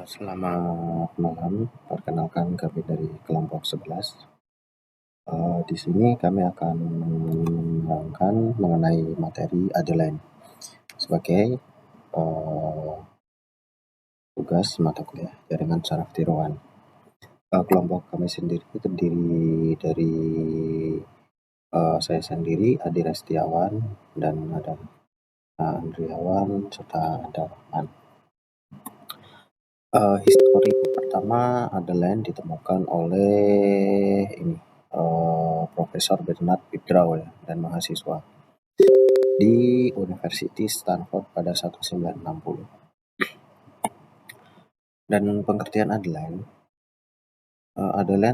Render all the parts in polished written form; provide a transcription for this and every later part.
Selamat malam, perkenalkan kami dari kelompok 11. Di sini kami akan menerangkan mengenai materi Adeline sebagai tugas mata kuliah jaringan saraf tiroan. Kelompok kami sendiri terdiri dari saya sendiri, Adi Restiawan, dan ada Andriawan, serta ada Rahman. Histori pertama Adeline ditemukan oleh Profesor Bernard Pidrau ya, dan mahasiswa di University Stanford pada 1960. Dan pengertian Adeline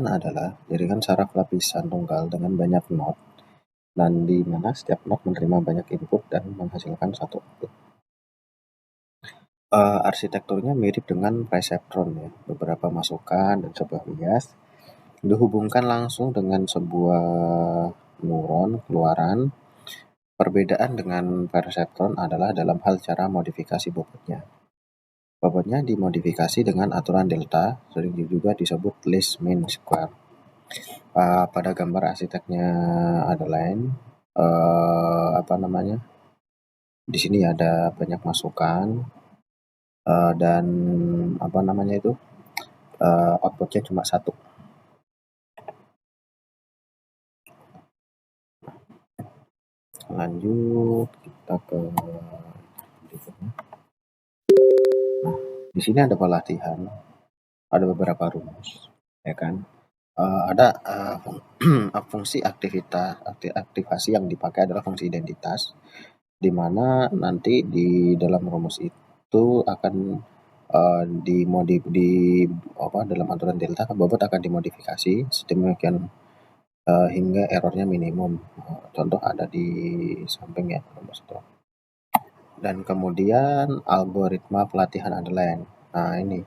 adalah jaringan saraf lapisan tunggal dengan banyak node, dan di mana setiap node menerima banyak input dan menghasilkan satu output. Arsitekturnya mirip dengan perseptron ya, beberapa masukan dan sebuah bias dihubungkan langsung dengan sebuah neuron keluaran. Perbedaan dengan perseptron adalah dalam hal cara modifikasi bobotnya. Bobotnya dimodifikasi dengan aturan delta, sering juga disebut least mean square. Pada gambar arsiteknya Adeline, di sini ada banyak masukan dan outputnya cuma satu. Lanjut kita ke berikutnya. Nah, di sini ada pelatihan, ada beberapa rumus, ya kan? Ada fungsi aktivasi yang dipakai adalah fungsi identitas, di mana nanti di dalam rumus itu akan dalam aturan delta bobot akan dimodifikasi sedemikian hingga errornya minimum. Contoh ada di samping ya rumus itu. Dan kemudian algoritma pelatihan Adeline. Nah ini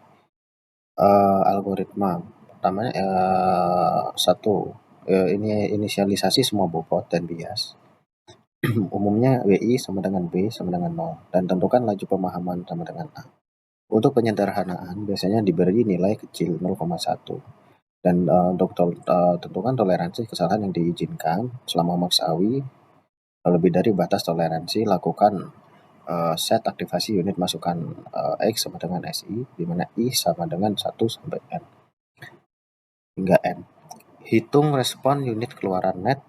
algoritma pertamanya ini inisialisasi semua bobot dan bias. Umumnya WI sama dengan B sama dengan 0 dan tentukan laju pemahaman sama dengan A. Untuk penyederhanaan biasanya diberi nilai kecil 0,1 dan untuk tentukan toleransi kesalahan yang diizinkan selama makssawi lebih dari batas toleransi. Lakukan set aktivasi unit masukan X sama dengan SI, di mana I sama dengan 1 sampai N hingga N. Hitung respon unit keluaran net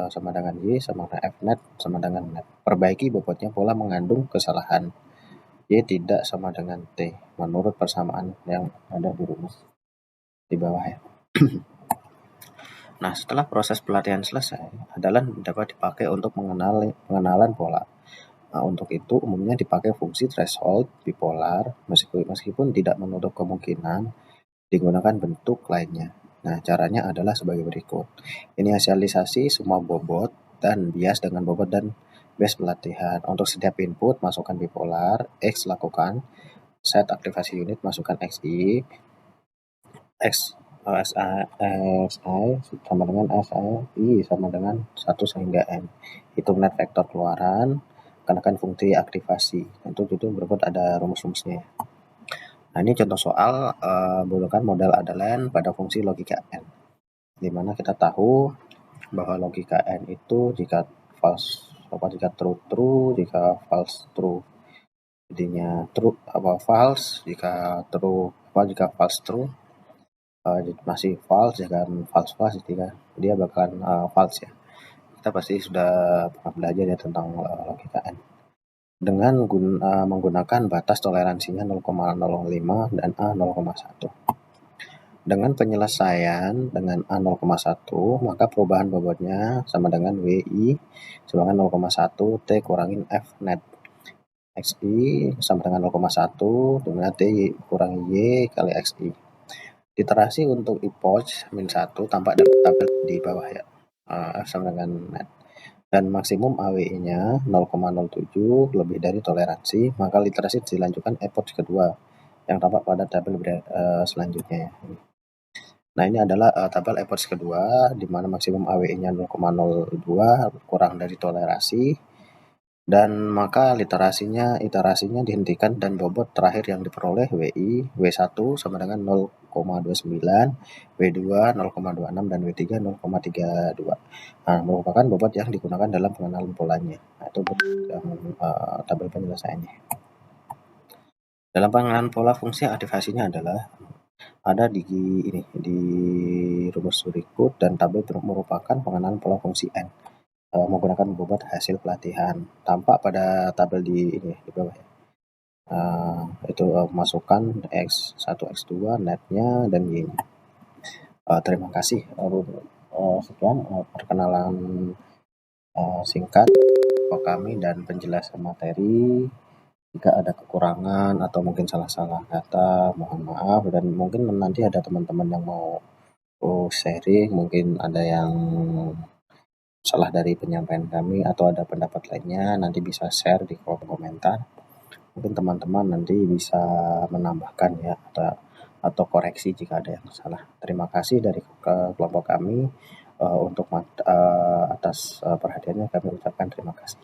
sama dengan Y sama dengan F net sama dengan net. Perbaiki bobotnya pola mengandung kesalahan Y tidak sama dengan T menurut persamaan yang ada di rumus di bawah ya. Nah, setelah proses pelatihan selesai, Adeline dapat dipakai untuk pengenalan pola. Nah, untuk itu umumnya dipakai fungsi threshold bipolar, meskipun tidak menutup kemungkinan digunakan bentuk lainnya. Nah, caranya adalah sebagai berikut. Inisialisasi semua bobot dan bias dengan bobot dan bias pelatihan. Untuk setiap input, masukkan bipolar, X lakukan, set aktivasi unit, masukkan XI, SI sama dengan SI sama dengan 1 hingga N. Hitung net vektor keluaran, kenakan fungsi aktivasi. Itu berikut ada rumus-rumusnya. Nah, ini contoh soal menggunakan model Adeline pada fungsi logika N, di mana kita tahu bahwa logika N itu jika true, jika false true. Jadinya true false, jika true jika false true, masih false, jika false jika dia bakalan false ya. Kita pasti sudah pernah belajar ya tentang logika N. Dengan menggunakan batas toleransinya 0,05 dan A 0,1. Dengan penyelesaian dengan A 0,1, maka perubahan bobotnya sama dengan WI sama dengan 0,1 T kurangin F net. XI sama dengan 0,1 dengan T kurangi Y kali XI. Iterasi untuk epoch -1 tampak dalam tabel di bawah ya. F sama dengan net. Dan maksimum AWI-nya 0,07 lebih dari toleransi, maka literasi dilanjutkan epoch kedua yang tampak pada tabel selanjutnya ya. Nah, ini adalah tabel epoch kedua di mana maksimum AWI-nya 0,02 kurang dari toleransi dan maka iterasinya dihentikan dan bobot terakhir yang diperoleh W1 sama dengan 0,29, W2 0,26, dan W3 0,32. Nah, merupakan bobot yang digunakan dalam pengenalan polanya. Nah, itu yang tabel penyelesaiannya. Dalam pengenalan pola fungsi, aktivasinya adalah ada di rumus berikut, dan tabel merupakan pengenalan pola fungsi N menggunakan bobot hasil pelatihan. Tampak pada tabel di bawah ya. Itu masukkan X1, X2, netnya, dan Y-nya. Terima kasih. Sekian perkenalan singkat kami dan penjelasan materi. Jika ada kekurangan atau mungkin salah-salah kata, mohon maaf, dan mungkin nanti ada teman-teman yang mau sharing, mungkin ada yang salah dari penyampaian kami atau ada pendapat lainnya, nanti bisa share di kolom komentar. Mungkin teman-teman nanti bisa menambahkan ya, atau koreksi jika ada yang salah. Terima kasih dari kelompok kami. Untuk atas perhatiannya kami ucapkan terima kasih.